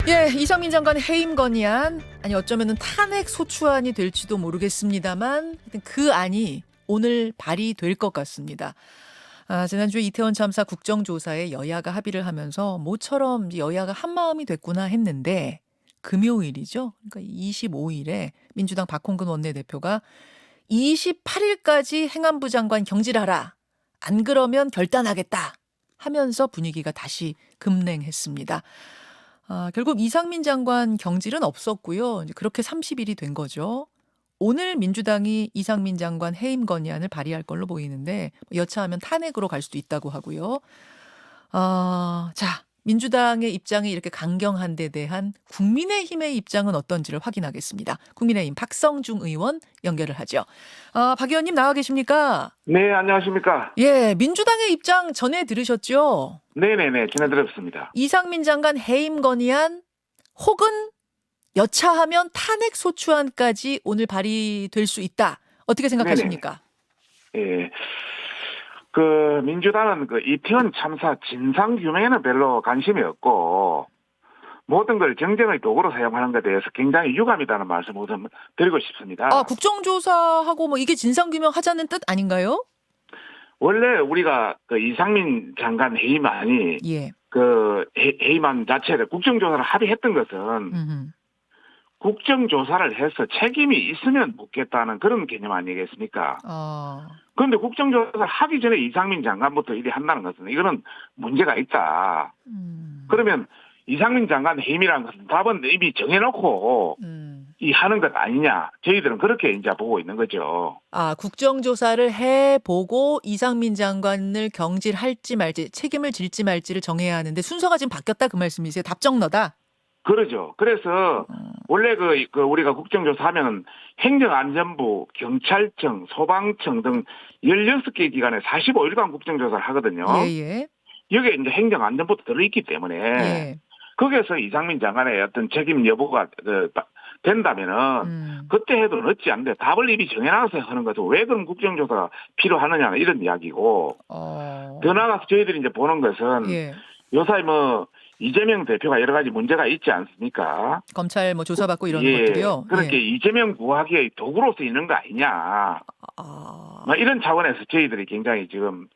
예, 이상민 장관 해임 건의안, 아니 어쩌면은 탄핵 소추안이 될지도 모르겠습니다만 하여튼 그 안이 오늘 발의될 것 같습니다. 지난주에 이태원 참사 국정조사에 여야가 합의를 하면서 모처럼 여야가 한마음이 됐구나 했는데 금요일이죠. 그러니까 25일에 민주당 박홍근 원내대표가 28일까지 행안부 장관 경질하라. 안 그러면 결단하겠다. 하면서 분위기가 다시 급냉했습니다. 결국 이상민 장관 경질은 없었고요. 이제 그렇게 30일이 된 거죠. 오늘 민주당이 이상민 장관 해임 건의안을 발의할 걸로 보이는데 여차하면 탄핵으로 갈 수도 있다고 하고요. 자, 민주당의 입장이 이렇게 강경한 데 대한 국민의힘의 입장은 어떤지를 확인하겠습니다. 국민의힘 박성중 의원 연결을 하죠. 박 의원님 나와 계십니까? 네, 안녕하십니까. 예, 민주당의 입장 전해 들으셨죠? 네네네, 전해드렸습니다. 이상민 장관 해임 건의안 혹은 여차하면 탄핵 소추안까지 오늘 발의될 수 있다. 어떻게 생각하십니까? 예. 민주당은 이태원 참사 진상규명에는 별로 관심이 없고, 모든 걸 정쟁의 도구로 사용하는 것에 대해서 굉장히 유감이라는 말씀을 좀 드리고 싶습니다. 국정조사하고 이게 진상규명 하자는 뜻 아닌가요? 원래 우리가 이상민 장관 해임안이, 예. 해임안 자체를 국정조사를 합의했던 것은, 음흠. 국정조사를 해서 책임이 있으면 묻겠다는 그런 개념 아니겠습니까? 그런데 국정조사를 하기 전에 이상민 장관부터 일이 한다는 것은 이거는 문제가 있다. 그러면 이상민 장관 해임이라는 것은 답은 이미 정해놓고 이 하는 것 아니냐. 저희들은 그렇게 이제 보고 있는 거죠. 국정조사를 해보고 이상민 장관을 경질할지 말지 책임을 질지 말지를 정해야 하는데 순서가 지금 바뀌었다 그 말씀이세요? 답정너다? 그러죠. 그래서 원래 우리가 국정조사 하면은 행정안전부, 경찰청, 소방청 등 16개 기관에 45일간 국정조사를 하거든요. 예. 여기에 이제 행정안전부도 들어있기 때문에 예. 거기에서 이상민 장관의 어떤 책임 여부가 된다면은 그때 해도 늦지 않는데 답을 이미 정해놔서 하는 거죠. 왜 그런 국정조사가 필요하느냐 이런 이야기고 더 나아가서 저희들이 이제 보는 것은 예. 요사이 이재명 대표가 여러 가지 문제가 있지 않습니까? 검찰 조사받고 이런 것들이요. 그렇게 예. 이재명 구하기의 도구로 쓰이는 거 아니냐. 이런 차원에서 저희들이 굉장히 지금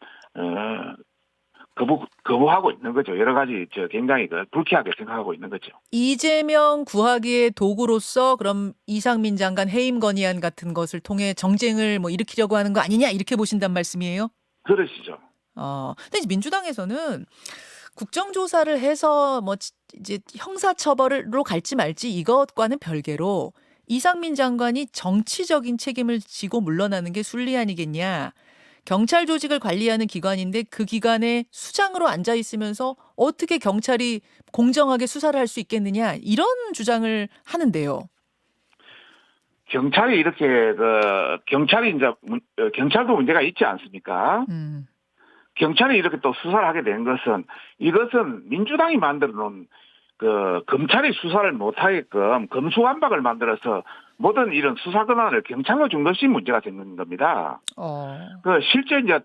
거부하고 있는 거죠. 여러 가지 굉장히 불쾌하게 생각하고 있는 거죠. 이재명 구하기의 도구로서 그럼 이상민 장관 해임 건의안 같은 것을 통해 정쟁을 일으키려고 하는 거 아니냐 이렇게 보신단 말씀이에요? 그러시죠. 근데 이제 민주당에서는 국정조사를 해서 이제 형사처벌로 갈지 말지 이것과는 별개로 이상민 장관이 정치적인 책임을 지고 물러나는 게 순리아니겠냐. 경찰 조직을 관리하는 기관인데 그 기관에 수장으로 앉아 있으면서 어떻게 경찰이 공정하게 수사를 할 수 있겠느냐 이런 주장을 하는데요. 경찰이 이렇게 경찰도 문제가 있지 않습니까? 경찰이 이렇게 또 수사를 하게 된 것은 이것은 민주당이 만들어 놓은 검찰이 수사를 못하게끔 검수완박을 만들어서 모든 이런 수사 권한을 경찰로 준 것이 문제가 생긴 겁니다. 실제 이제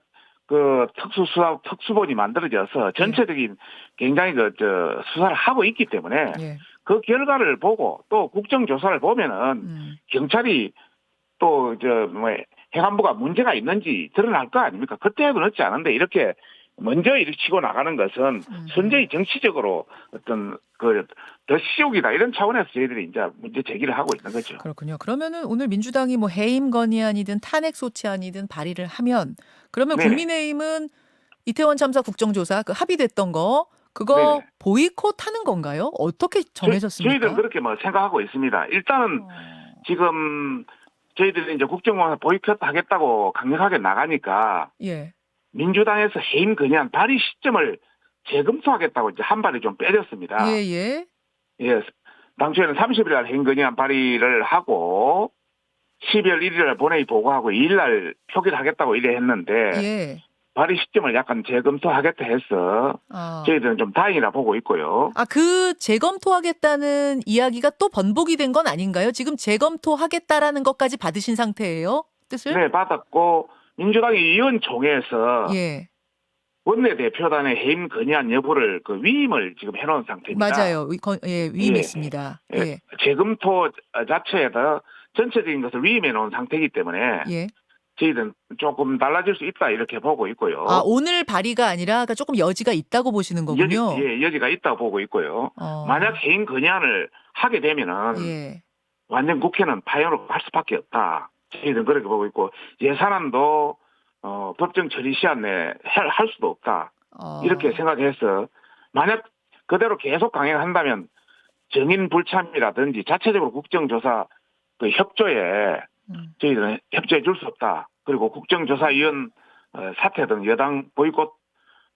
특수본이 만들어져서 전체적인 굉장히 수사를 하고 있기 때문에 그 결과를 보고 또 국정조사를 보면은 경찰이 또 행안부가 문제가 있는지 드러날 거 아닙니까? 그때 해도 늦지 않은데 이렇게 먼저 일치고 나가는 것은 선제히 정치적으로 어떤 더 시옥이다 이런 차원에서 저희들이 이제 문제 제기를 하고 있는 거죠. 그렇군요. 그러면은 오늘 민주당이 해임 건의안이든 탄핵 소추안이든 발의를 하면 그러면 네네. 국민의힘은 이태원 참사 국정조사 합의됐던 그거 네네. 보이콧하는 건가요? 어떻게 정해졌습니까? 저희들은 그렇게 생각하고 있습니다. 일단은 지금 저희들이 이제 국정조사 보이콧 하겠다고 강력하게 나가니까 민주당에서 해임 건의안 발의 시점을 재검토하겠다고 이제 한 발이 좀 빼졌습니다. 예. 당초에는 30일 날 해임 건의안 발의를 하고 12월 1일 날 본회의 보고하고 2일 날 표결하겠다고 이래 했는데 발의 시점을 약간 재검토하겠다 해서 저희들은 좀 다행이라 보고 있고요. 그 재검토하겠다는 이야기가 또 번복이 된 건 아닌가요? 지금 재검토하겠다라는 것까지 받으신 상태예요? 뜻을? 네, 받았고 민주당이 의원총회에서 원내대표단의 해임 건의안 여부를 그 위임을 지금 해놓은 상태입니다. 맞아요. 위임했습니다. 예. 예. 재검토 자체에다 전체적인 것을 위임해 놓은 상태이기 때문에 예. 저희들은 조금 달라질 수 있다 이렇게 보고 있고요. 아, 오늘 발의가 아니라 그러니까 조금 여지가 있다고 보시는 거군요. 여지가 있다고 보고 있고요. 만약 해임 건의안을 하게 되면은 예. 완전 국회는 파행으로 갈 수밖에 없다. 저희들은 그렇게 보고 있고 예산안도 법정 처리 시한 내에 할 수도 없다. 이렇게 생각해서 만약 그대로 계속 강행한다면 정인 불참이라든지 자체적으로 국정조사 그 협조에 저희들은 협조해 줄 수 없다. 그리고 국정조사위원 사퇴 등 여당 보이콧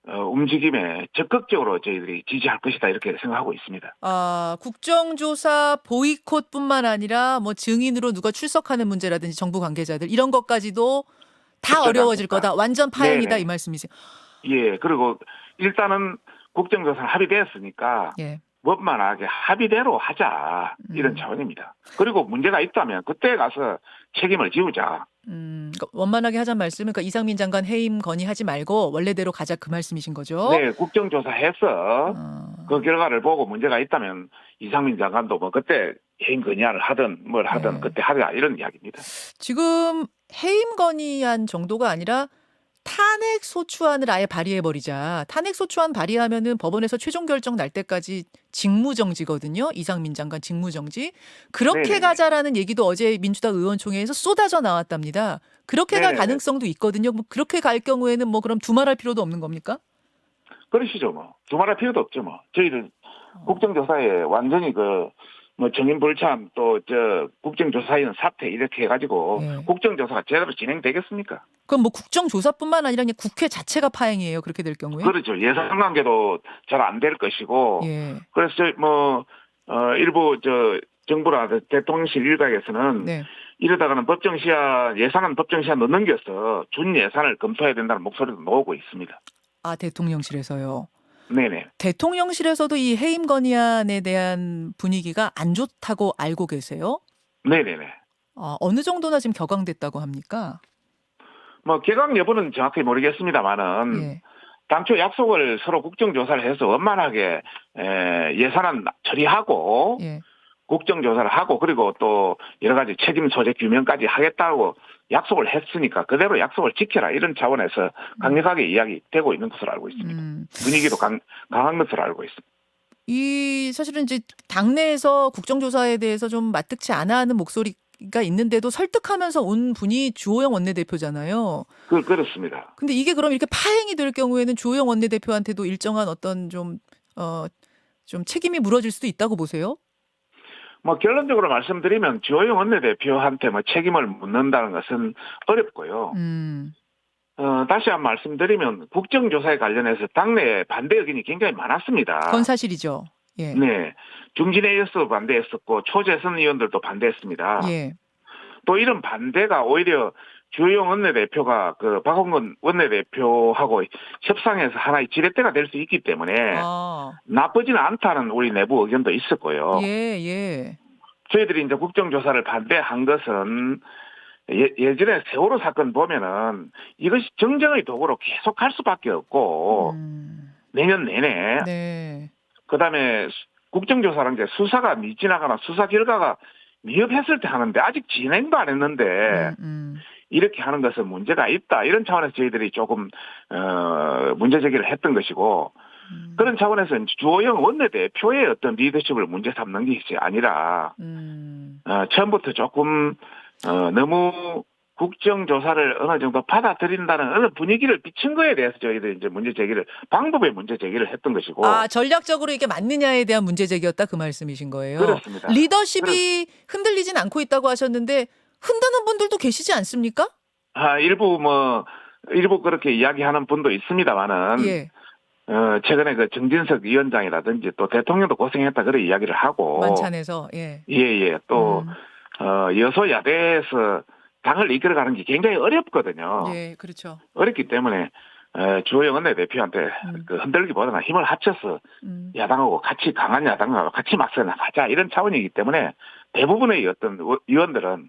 움직임에 적극적으로 저희들이 지지할 것이다 이렇게 생각하고 있습니다. 아, 국정조사 보이콧뿐만 아니라 뭐 증인으로 누가 출석하는 문제라든지 정부 관계자들 이런 것까지도 다 어려워질 거다. 완전 파행이다. 이 말씀이세요. 예. 그리고 일단은 국정조사는 합의되었으니까 예. 원만하게 합의대로 하자 이런 차원입니다. 그리고 문제가 있다면 그때 가서 책임을 지우자. 그러니까 원만하게 하자는 말씀은 그러니까 이상민 장관 해임 건의하지 말고 원래대로 가자 그 말씀이신 거죠? 네, 국정조사해서 그 결과를 보고 문제가 있다면 이상민 장관도 뭐 그때 해임 건의안을 하든 뭘 하든 그때 하자 이런 이야기입니다. 지금 해임 건의안 정도가 아니라 탄핵 소추안을 아예 발의해버리자. 탄핵 소추안 발의하면은 법원에서 최종 결정 날 때까지 직무정지거든요. 이상민 장관 직무정지. 그렇게 네네. 가자라는 얘기도 어제 민주당 의원총회에서 쏟아져 나왔답니다. 그렇게 갈 가능성도 있거든요. 뭐 그렇게 갈 경우에는 뭐 그럼 두말할 필요도 없는 겁니까? 그러시죠 뭐. 두말할 필요도 없죠 뭐. 저희들 국정조사에 완전히 뭐 정인불참 또 국정조사위원 사퇴 이렇게 해가지고 국정조사가 제대로 진행되겠습니까? 그럼 뭐 국정조사뿐만 아니라 그냥 국회 자체가 파행이에요. 그렇게 될 경우에? 그렇죠. 예산관계도 잘 안 될 것이고. 그래서 일부 정부나 대통령실 일각에서는 이러다가는 예산안 법정시한도 넘겨서 준 예산을 검토해야 된다는 목소리도 나오고 있습니다. 아, 대통령실에서요? 네네. 대통령실에서도 이 해임 건의안에 대한 분위기가 안 좋다고 알고 계세요? 네네네. 어느 정도나 지금 격앙됐다고 합니까? 뭐 격앙 여부는 정확히 모르겠습니다만은 당초 약속을 서로 국정조사를 해서 원만하게 예산안 처리하고 국정조사를 하고 그리고 또 여러 가지 책임 소재 규명까지 하겠다고 약속을 했으니까 그대로 약속을 지켜라 이런 차원에서 강력하게 이야기되고 있는 것으로 알고 있습니다. 분위기도 강한 것으로 알고 있습니다. 사실은 이제 당내에서 국정조사에 대해서 좀 마뜩치 않아 하는 목소리가 있는데도 설득하면서 온 분이 주호영 원내대표잖아요. 그렇습니다. 근데 이게 그럼 이렇게 파행이 될 경우에는 주호영 원내대표한테도 일정한 어떤 좀 책임이 물어질 수도 있다고 보세요? 뭐 결론적으로 말씀드리면 주호영 원내대표한테 뭐 책임을 묻는다는 것은 어렵고요. 다시 한번 말씀드리면 국정조사에 관련해서 당내 반대 의견이 굉장히 많았습니다. 그건 사실이죠. 예. 네. 중진회의에서도 반대했었고 초재선 의원들도 반대했습니다. 또 이런 반대가 오히려 주호영 원내대표가 박홍근 원내대표하고 협상해서 하나의 지렛대가 될 수 있기 때문에 나쁘지는 않다는 우리 내부 의견도 있었고요. 저희들이 이제 국정조사를 반대한 것은 예전에 세월호 사건 보면은 이것이 정쟁의 도구로 계속 할 수밖에 없고 내년 내내 그다음에 국정조사라는 게 수사가 미지나가나 수사 결과가 미흡했을 때 하는데 아직 진행도 안 했는데 이렇게 하는 것은 문제가 있다. 이런 차원에서 저희들이 조금 문제 제기를 했던 것이고 그런 차원에서 주호영 원내대표의 어떤 리더십을 문제 삼는 것이 아니라 처음부터 조금 너무 국정조사를 어느 정도 받아들인다는 어느 분위기를 비친 거에 대해서 저희들이 이제 방법의 문제 제기를 했던 것이고. 전략적으로 이게 맞느냐에 대한 문제 제기였다 그 말씀이신 거예요. 그렇습니다. 리더십이 흔들리진 않고 있다고 하셨는데 흔드는 분들도 계시지 않습니까? 일부 그렇게 이야기하는 분도 있습니다만은. 최근에 정진석 위원장이라든지 또 대통령도 고생했다 그런 이야기를 하고. 만찬에서. 또 여소야대에서 당을 이끌어가는 게 굉장히 어렵거든요. 그렇죠. 어렵기 때문에 주호영 원내대표한테 흔들기보다는 힘을 합쳐서 야당하고 같이 강한 야당하고 같이 맞서 나가자 이런 차원이기 때문에 대부분의 어떤 의원들은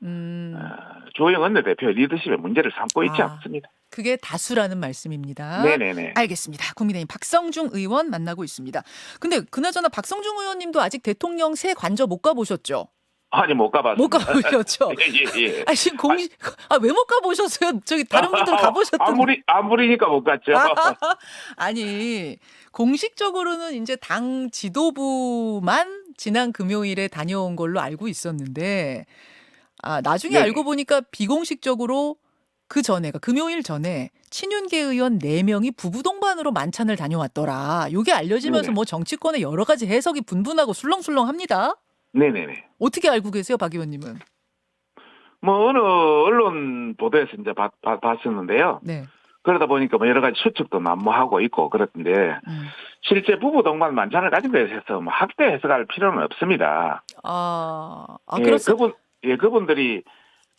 주호영 원내대표의 리더십에 문제를 삼고 있지 않습니다. 그게 다수라는 말씀입니다. 네네네. 알겠습니다. 국민의힘 박성중 의원 만나고 있습니다. 근데 그나저나 박성중 의원님도 아직 대통령 새 관저 못 가보셨죠? 아니 못 가봤습니다. 못 가보셨죠? 예. 아 지금 왜 못 가보셨어요? 저기 다른 분들 가보셨던데. 안 부리니까 못 갔죠. 아니 공식적으로는 이제 당 지도부만 지난 금요일에 다녀온 걸로 알고 있었는데 나중에 알고 보니까 비공식적으로 그 전에 금요일 전에 친윤계 의원 4명이 부부 동반으로 만찬을 다녀왔더라. 이게 알려지면서 뭐 정치권의 여러 가지 해석이 분분하고 술렁술렁합니다. 네네네. 어떻게 알고 계세요, 박 의원님은? 뭐 어느 언론 보도에서 이제 봤었는데요. 네. 그러다 보니까 뭐 여러 가지 추측도 난무하고 있고 그렇던데 실제 부부 동반 만찬을 가진 것에 대해서 뭐 학대 해석할 필요는 없습니다. 그렇습니다. 그분들이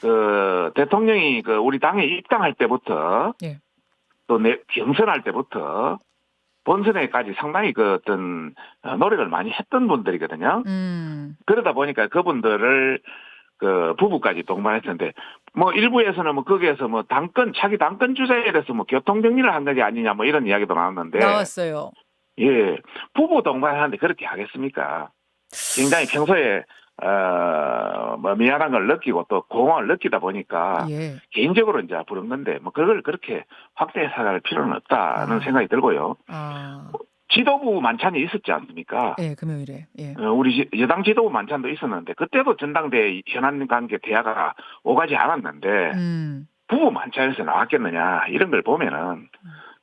그 대통령이 그 우리 당에 입당할 때부터 또 경선할 때부터 본선에까지 상당히 그 어떤 노력을 많이 했던 분들이거든요. 그러다 보니까 그분들을 그 부부까지 동반했는데 뭐 일부에서는 뭐 거기에서 뭐 자기 당권 주자에 대해서 뭐 교통 정리를 한 것이 아니냐 뭐 이런 이야기도 나왔어요. 예, 부부 동반하는데 그렇게 하겠습니까? 굉장히 평소에 뭐 미안한 걸 느끼고 또 공허를 느끼다 보니까 개인적으로 이제 부른 건데 뭐 그걸 그렇게 확대 해석할 필요는 없다는 생각이 들고요. 지도부 만찬이 있었지 않습니까? 네, 금요일에. 우리 여당 지도부 만찬도 있었는데 그때도 전당대 현안 관계 대화가 오가지 않았는데 부부 만찬에서 나왔겠느냐 이런 걸 보면은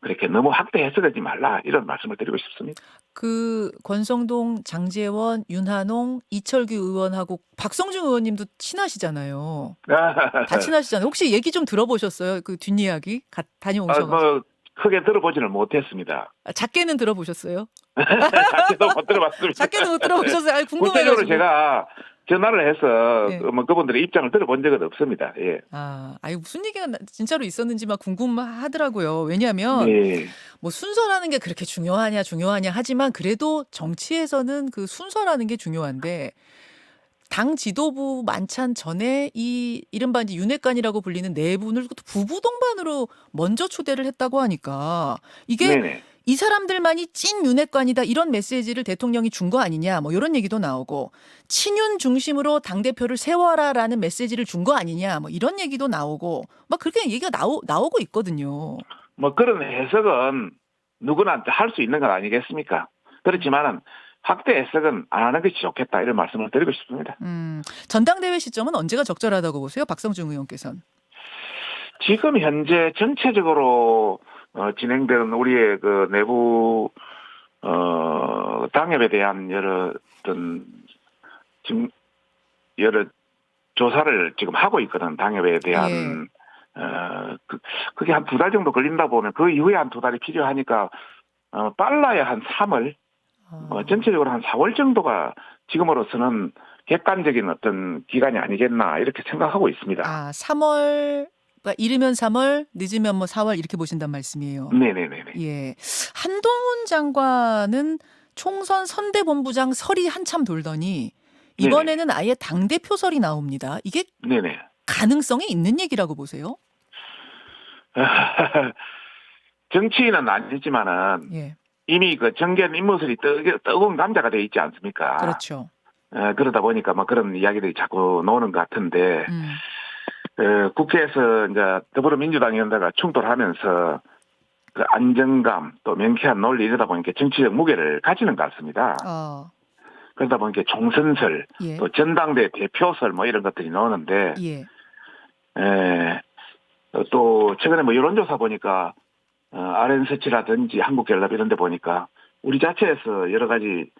그렇게 너무 확대 해석하지 말라 이런 말씀을 드리고 싶습니다. 그 권성동, 장제원, 윤한홍, 이철규 의원하고 박성중 의원님도 친하시잖아요. 다 친하시잖아요. 혹시 얘기 좀 들어보셨어요? 그 뒷이야기 다녀오셔서. 크게 들어보지는 못했습니다. 작게는 들어보셨어요? 작게도 못 들어봤습니다. 작게도 못 들어보셨어요? 궁금해가지고. 구체적으로 제가 전화를 해서 뭐 그분들의 입장을 들어본 적은 없습니다. 예. 무슨 얘기가 진짜로 있었는지 막 궁금하더라고요. 왜냐하면 뭐 순서라는 게 그렇게 중요하냐 하지만 그래도 정치에서는 그 순서라는 게 중요한데 당 지도부 만찬 전에 이 이른바 이제 윤핵관이라고 불리는 4분을 부부 동반으로 먼저 초대를 했다고 하니까 이게 이 사람들만이 찐 윤핵관이다 이런 메시지를 대통령이 준 거 아니냐 뭐 이런 얘기도 나오고 친윤 중심으로 당대표를 세워라라는 메시지를 준 거 아니냐 뭐 이런 얘기도 나오고 막 그렇게 얘기가 나오고 있거든요. 뭐 그런 해석은 누구나 할 수 있는 건 아니겠습니까? 그렇지만은 확대 해석은 안 하는 것이 좋겠다 이런 말씀을 드리고 싶습니다. 전당대회 시점은 언제가 적절하다고 보세요? 박성중 의원께서는. 지금 현재 전체적으로 진행되는 우리의 그 내부 당협에 대한 여러 조사를 지금 하고 있거든. 당협에 대한 그게 한 2달 정도 걸린다 보면 그 이후에 한 2달이 필요하니까 빨라야 한 3월 전체적으로 한 4월 정도가 지금으로서는 객관적인 어떤 기간이 아니겠나 이렇게 생각하고 있습니다. 3월 그러니까 이르면 3월, 늦으면 뭐 4월 이렇게 보신단 말씀이에요. 네네네. 예, 한동훈 장관은 총선 선대본부장 설이 한참 돌더니 이번에는 아예 당대표 설이 나옵니다. 이게 가능성이 있는 얘기라고 보세요? 정치인은 아니지만은 이미 그 정견 인물이 뜨거운 감자가 돼 있지 않습니까? 그렇죠. 그러다 보니까 뭐 그런 이야기들이 자꾸 나오는 것 같은데 국회에서 이제 더불어민주당 의원들과 충돌하면서 그 안정감 또 명쾌한 논리 이러다 보니까 정치적 무게를 가지는 것 같습니다. 그러다 보니까 총선설 또 전당대 대표설 뭐 이런 것들이 나오는데 또 최근에 뭐 여론조사 보니까 RN서치라든지 한국갤럽 이런 데 보니까 우리 자체에서 여러 가지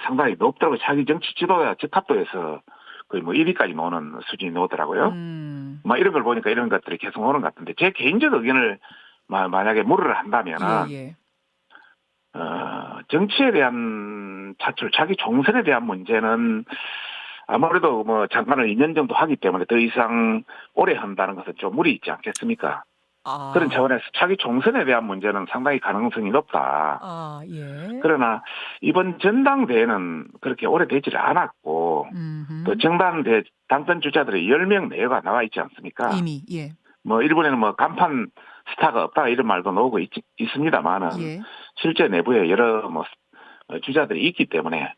상당히 높더라고요. 자기 정치 지도자 적합도에서 거의 뭐 1위까지 나오는 수준이 나오더라고요. 뭐 이런 걸 보니까 이런 것들이 계속 오는 것 같은데 제 개인적 의견을 만약에 물으러 한다면은 정치에 대한 차출, 자기 총선에 대한 문제는 아무래도 뭐 장관을 2년 정도 하기 때문에 더 이상 오래 한다는 것은 좀 무리 있지 않겠습니까? 그런 차원에서 자기 총선에 대한 문제는 상당히 가능성이 높다. 그러나 이번 전당대회는 그렇게 오래되지를 않았고 또 정당대 당권 주자들의 10명 내외가 나와 있지 않습니까? 이미 뭐 일본에는 뭐 간판 스타가 없다 이런 말도 나오고 있습니다만은 예. 실제 내부에 여러 뭐 주자들이 있기 때문에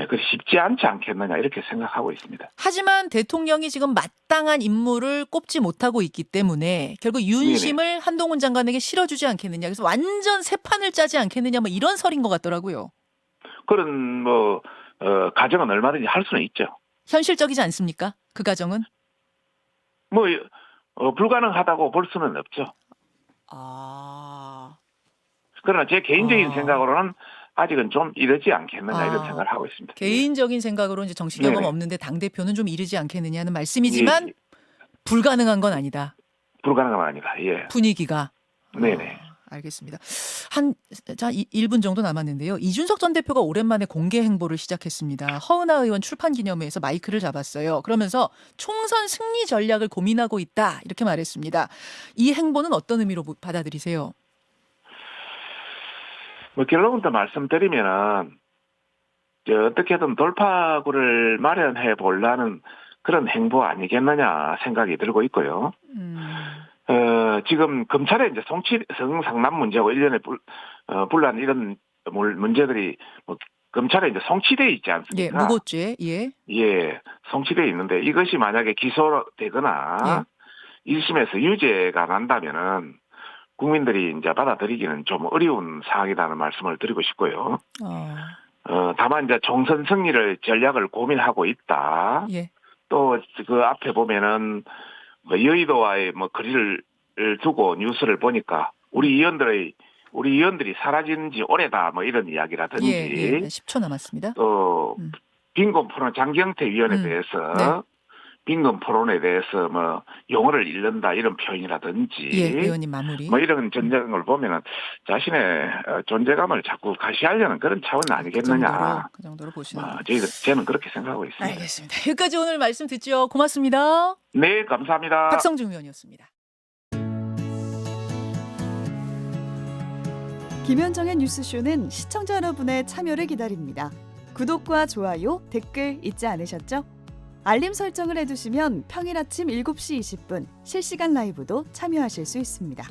그게 쉽지 않지 않겠느냐 이렇게 생각하고 있습니다. 하지만 대통령이 지금 마땅한 인물을 꼽지 못하고 있기 때문에 결국 윤심을 네네. 한동훈 장관에게 실어주지 않겠느냐. 그래서 완전 새 판을 짜지 않겠느냐. 뭐 이런 설인 것 같더라고요. 그런 뭐 가정은 얼마든지 할 수는 있죠. 현실적이지 않습니까? 그 가정은? 뭐 불가능하다고 볼 수는 없죠. 그러나 제 개인적인 생각으로는 아직은 좀 이르지 않겠느냐 이런 생각을 하고 있습니다. 개인적인 생각으로 이제 정치 경험 없는데 당대표는 좀 이르지 않겠느냐는 말씀이지만 불가능한 건 아니다. 불가능한 건 아니다. 예. 분위기가. 네네. 알겠습니다. 1분 정도 남았는데요. 이준석 전 대표가 오랜만에 공개 행보를 시작했습니다. 허은하 의원 출판 기념회에서 마이크를 잡았어요. 그러면서 총선 승리 전략을 고민하고 있다 이렇게 말했습니다. 이 행보는 어떤 의미로 받아들이세요? 뭐 결론부터 말씀드리면은 어떻게든 돌파구를 마련해 보려는 그런 행보 아니겠느냐 생각이 들고 있고요. 지금 검찰의 이제 성상남 문제하고 일련의 분란 이런 문제들이 뭐 검찰에 이제 송치돼 있지 않습니까? 예, 무고죄, 예, 송치돼 있는데 이것이 만약에 기소되거나 1심에서 유죄가 난다면은 국민들이 이제 받아들이기는 좀 어려운 사항이라는 말씀을 드리고 싶고요. 다만 이제 총선 승리를 전략을 고민하고 있다. 예. 또 그 앞에 보면은 뭐 여의도와의 뭐 거리를 두고 뉴스를 보니까 우리 의원들이 사라진 지 오래다 뭐 이런 이야기라든지 10초 남았습니다. 또 빈곤 토론 장경태 위원에 대해서 빈곤 토론에 대해서 뭐 용어를 잃는다 이런 표현이라든지 의원님 마무리 뭐 이런 전쟁을 보면은 자신의 존재감을 자꾸 가시하려는 그런 차원 아니겠느냐. 그 정도로 보시는. 저는 그렇게 생각하고 있습니다. 알겠습니다. 여기까지 오늘 말씀 듣죠. 고맙습니다. 네, 감사합니다. 박성중 의원이었습니다. 김현정의 뉴스쇼는 시청자 여러분의 참여를 기다립니다. 구독과 좋아요, 댓글 잊지 않으셨죠? 알림 설정을 해두시면 평일 아침 7시 20분 실시간 라이브도 참여하실 수 있습니다.